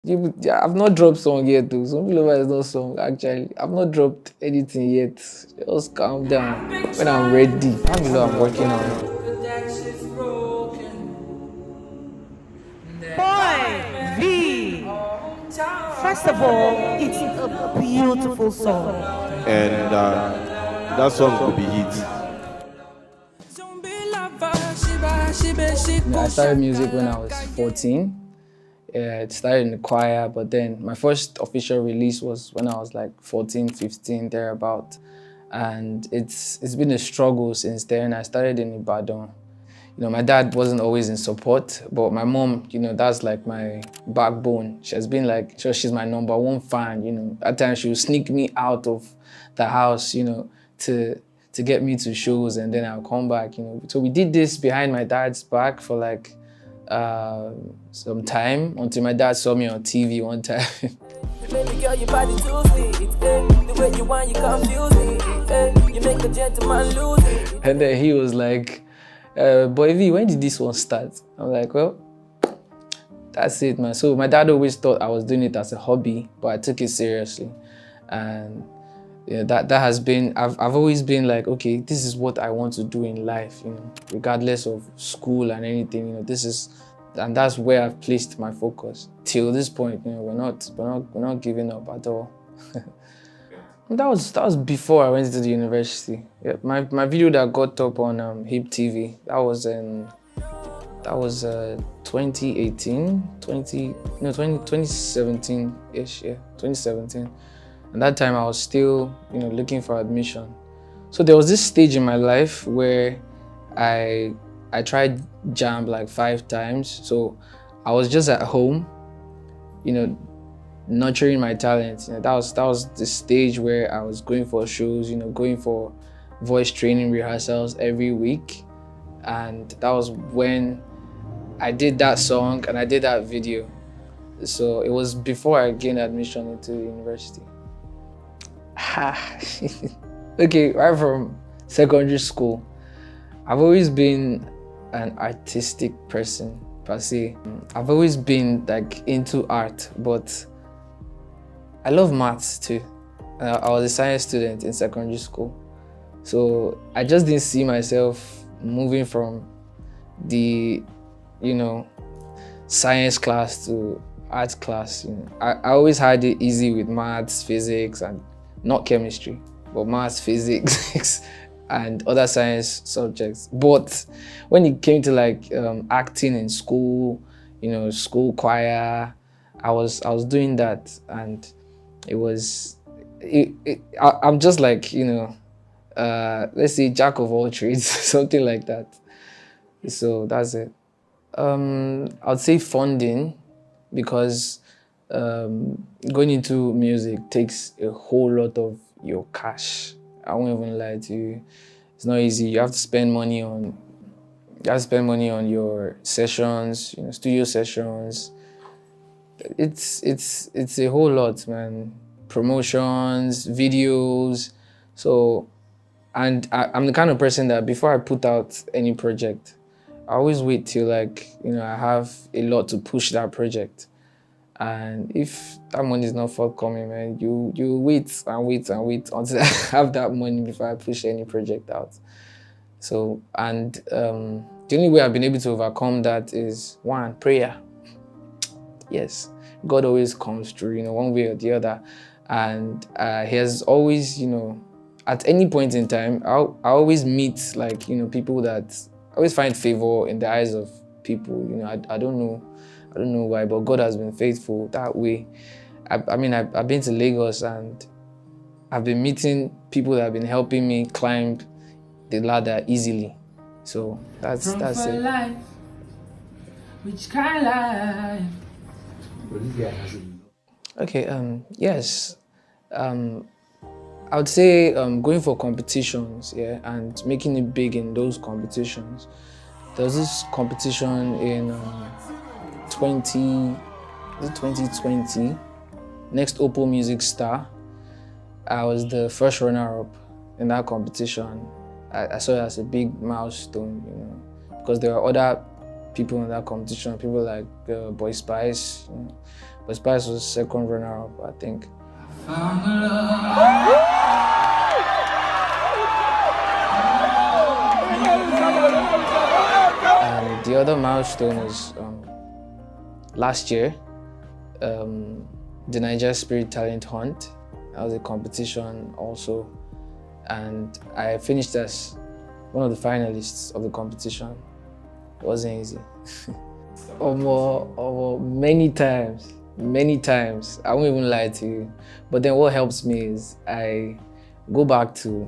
Yeah, I've not dropped song yet though. Some people is not song actually. I've not dropped anything yet. Just calm down. When I'm ready, I know I'm working on it. Boy, V. First of all, it's a beautiful song. And that song could be hit. I started music when I was 14. Yeah, it started in the choir, but then my first official release was when I was like 14, 15, thereabout. And it's been a struggle since then. I started in Ibadan. My dad wasn't always in support, but my mom, that's like my backbone. She has been like, she's my number one fan. At times she would sneak me out of the house, to get me to shows, and then I'll come back, So we did this behind my dad's back for like some time until my dad saw me on TV one time. Baby girl, your body too sweet. The way you want, you confuse me. You make a gentleman lose it. And then he was like, Boy V, when did this one start? I'm like, well, that's it, man. So my dad always thought I was doing it as a hobby, but I took it seriously. And that has been, I've always been like, okay, this is what I want to do in life, regardless of school and anything, and that's where I've placed my focus. Till this point, we're not giving up at all. That was before I went into the university. Yeah, my video that got up on Hip TV, that was 2018, 2017-ish, yeah, 2017. And that time I was still, looking for admission. So there was this stage in my life where I tried JAMB like 5 times. So I was just at home, nurturing my talent. That was the stage where I was going for shows, going for voice training rehearsals every week. And that was when I did that song and I did that video. So it was before I gained admission into the university. Okay, right from secondary school, I've always been an artistic person per se. I've always been like into art, but I love maths too. I was a science student in secondary school. So I just didn't see myself moving from the, science class to art class. I always had it easy with maths, physics, and not chemistry, but maths, physics, and other science subjects. But when it came to like acting in school, school choir, I was doing that, and I'm just like, let's say jack of all trades, something like that. So that's it. I'd say funding, because going into music takes a whole lot of your cash. I won't even lie to you. It's not easy. You have to spend money on your sessions, studio sessions. It's a whole lot, man. Promotions, videos. So, and I'm the kind of person that before I put out any project, I always wait till like, I have a lot to push that project. And if that money is not forthcoming, man, you wait and wait and wait until I have that money before I push any project out. So, and the only way I've been able to overcome that is, one, prayer. Yes, God always comes through, one way or the other. And he has always, at any point in time, I always meet like, people that I always find favor in the eyes of people. I don't know why, but God has been faithful that way. I've been to Lagos and I've been meeting people that have been helping me climb the ladder easily. So that's it. Life, which kind of life? Okay, yes. I would say going for competitions, yeah, and making it big in those competitions. There was this competition in 2020, Next Oppo Music Star. I was the first runner-up in that competition. I saw it as a big milestone, because there were other people in that competition. People like Boy Spice. You know. Boy Spice was second runner-up, I think. And the other milestone was last year, the Niger Spirit Talent Hunt. That was a competition also, and I finished as one of the finalists of the competition. It wasn't easy. Many times. I won't even lie to you. But then what helps me is I go back to,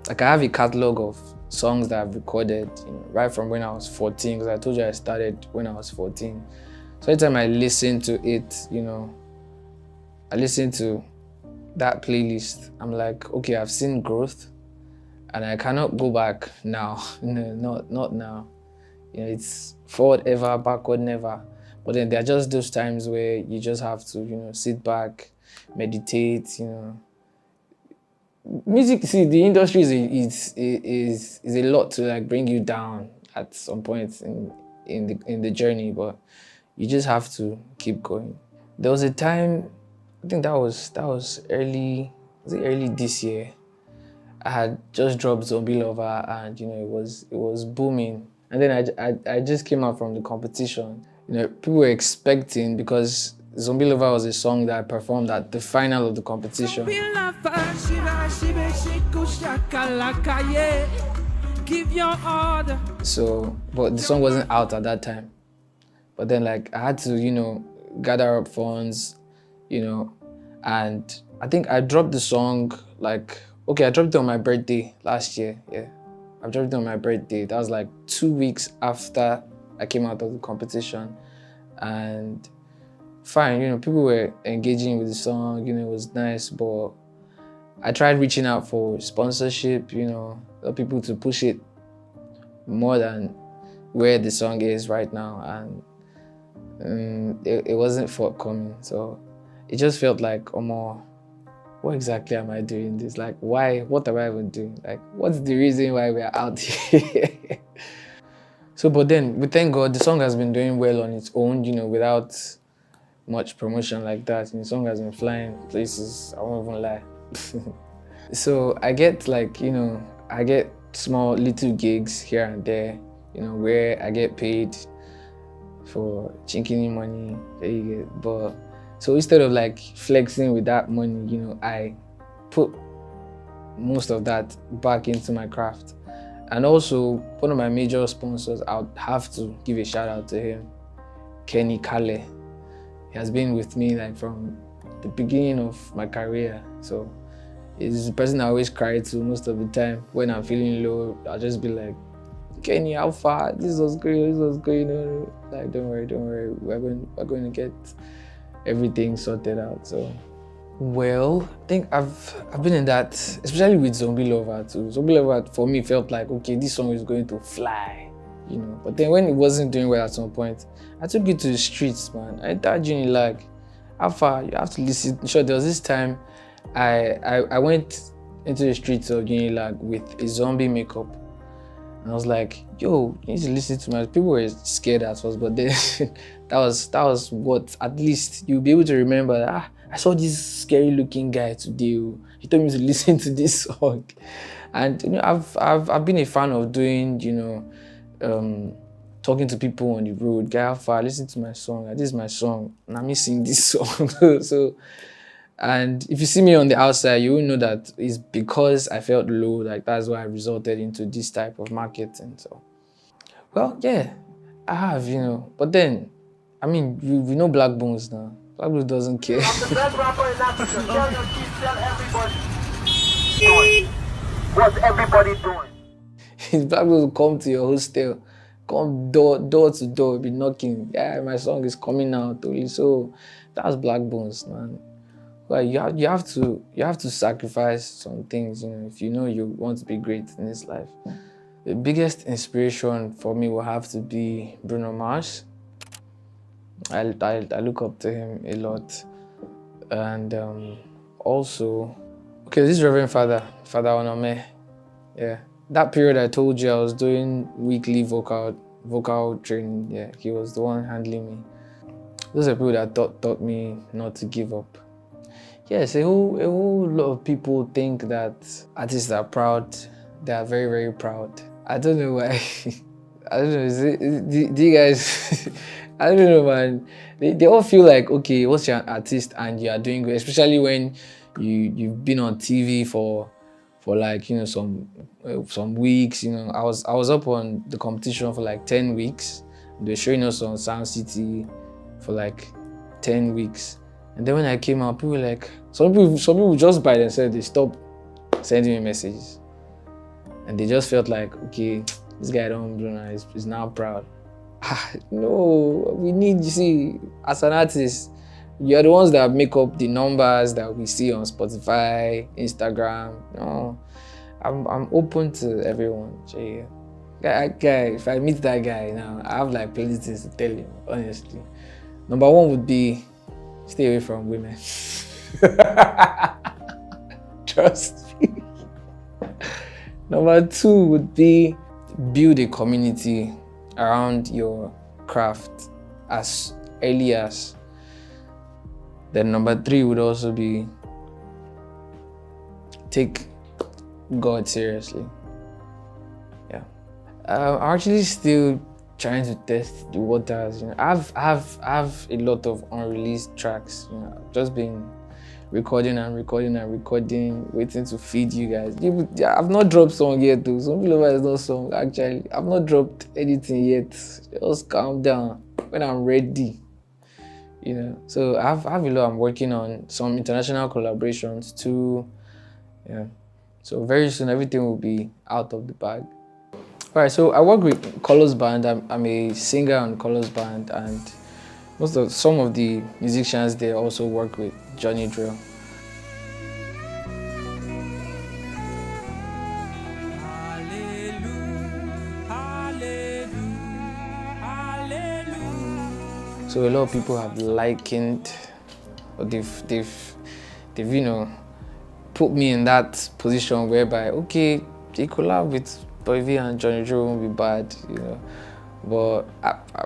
like, I have a catalog of songs that I've recorded, you know, right from when I was 14, because I told you I started when I was 14. So every time I listen to it, you know, I listen to that playlist, I'm like, okay, I've seen growth and I cannot go back now. No, not now. You know, it's forward ever, backward never. But then there are just those times where you just have to, you know, sit back, meditate, you know. Music, see, the industry is a lot to like bring you down at some point in the journey, but you just have to keep going. There was a time, I think that was early this year. I had just dropped Zombie Lover, and you know it was booming. And then I just came out from the competition. You know, people were expecting, because Zombie Lover was a song that I performed at the final of the competition. So, but the song wasn't out at that time. But then, like, I had to, you know, gather up funds, you know, and I think I dropped the song, like, okay, I dropped it on my birthday last year, yeah. I dropped it on my birthday. That was like 2 weeks after I came out of the competition. And fine, you know, people were engaging with the song, you know, it was nice, but I tried reaching out for sponsorship, you know, people to push it more than where the song is right now, and it wasn't forthcoming. So it just felt like, what exactly am I doing this? Like, why? What am I even doing? Like, what's the reason why we are out here? So, but then, we thank God, the song has been doing well on its own, you know, without much promotion like that. And the song has been flying places, I won't even lie. So I get, like, you know, I get small little gigs here and there, you know, where I get paid for chinkini money. There you get. But so instead of like flexing with that money, you know, I put most of that back into my craft. And also, one of my major sponsors, I would have to give a shout out to him, Kenny Kale. He has been with me like from the beginning of my career. So he's the person I always cry to most of the time. When I'm feeling low, I'll just be like, Kenny, how far? This was going on. Like, don't worry. We're going to get everything sorted out. So, well, I think I've been in that, especially with Zombie Lover too. Zombie Lover for me felt like, okay, this song is going to fly, you know. But then when it wasn't doing well at some point, I took it to the streets, man. I entered Unilag. How far? You have to listen. Sure, there was this time I went into the streets of Unilag with a zombie makeup. And I was like, yo, you need to listen to my... People were scared at first, but then that was what, at least you'll be able to remember, I saw this scary looking guy today. He told me to listen to this song. And you know, I've been a fan of doing, you know, talking to people on the road. Guy, how far? Listen to my song. This is my song. And I'm missing this song. So, and if you see me on the outside, you will know that it's because I felt low. Like, that's why I resulted into this type of marketing. So, well, yeah, I have, you know. But then, I mean, we know Black Bones now. Black Bones doesn't care. I'm the best rapper in Africa. Tell your kids, tell everybody. What's everybody doing? Black Bones will come to your hostel, come door to door, be knocking. Yeah, my song is coming out. So that's Black Bones, man. Well, you have to sacrifice some things, you know, if you know you want to be great in this life. The biggest inspiration for me will have to be Bruno Mars. I look up to him a lot. And also, okay, this Reverend Father Onome. Yeah. That period I told you I was doing weekly vocal vocal training. Yeah, he was the one handling me. Those are people that taught me not to give up. Yes, a whole lot of people think that artists are proud. They are very, very proud. I don't know why. I don't know. Do you guys? I don't know, man. They all feel like, okay, once you're an artist and you are doing good, especially when you've been on TV for like, you know, some weeks. You know, I was up on the competition for like 10 weeks. They're showing us on Sound City for like 10 weeks. And then when I came out, people were like, some people just by themselves, they stopped sending me messages. And they just felt like, okay, this guy is now proud. No, we need, you see, as an artist, you're the ones that make up the numbers that we see on Spotify, Instagram. No, I'm open to everyone. Guy, if I meet that guy now, I have like plenty things to tell him, honestly. Number one would be, stay away from women. Trust me. Number two would be, build a community around your craft as early as. Then number three would also be, take God seriously. Yeah. I'm actually still trying to test the waters. You know, I've a lot of unreleased tracks. You know, I've just been recording, waiting to feed you guys. I've not dropped song yet though. Some people is not song actually. I've not dropped anything yet. Just calm down when I'm ready. You know, so I have a lot. I'm working on some international collaborations too. Yeah. So very soon everything will be out of the bag. All right, so I work with Colors Band. I'm a singer on Colors Band, and some of the musicians there also work with Johnny Drill. So a lot of people have likened, or they've you know, put me in that position whereby, okay, they collab with Boy V and Johnny Drill won't be bad, you know. But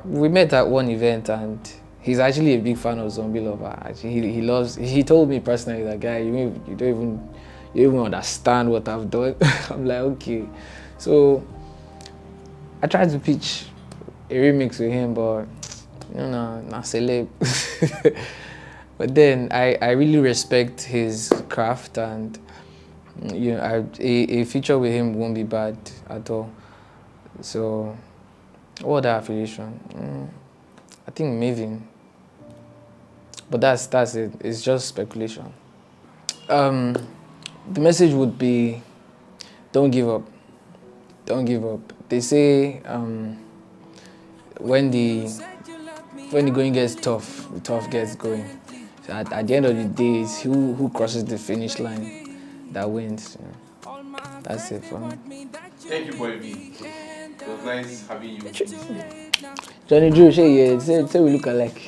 we met at one event, and he's actually a big fan of Zombie Lover. Actually, he told me personally that, guy, you don't even understand what I've done. I'm like, okay. So I tried to pitch a remix with him, but you know, not celeb. But then I really respect his craft, and you know, a feature with him won't be bad at all. So, what other affiliation? I think Maven. But that's it. It's just speculation. The message would be, don't give up. Don't give up. They say when the going gets tough, the tough gets going. So at the end of the day, it's who crosses the finish line that wins. You know. That's it for me. Thank you, Boy V. It was nice having you. Johnny Drew, say we look alike.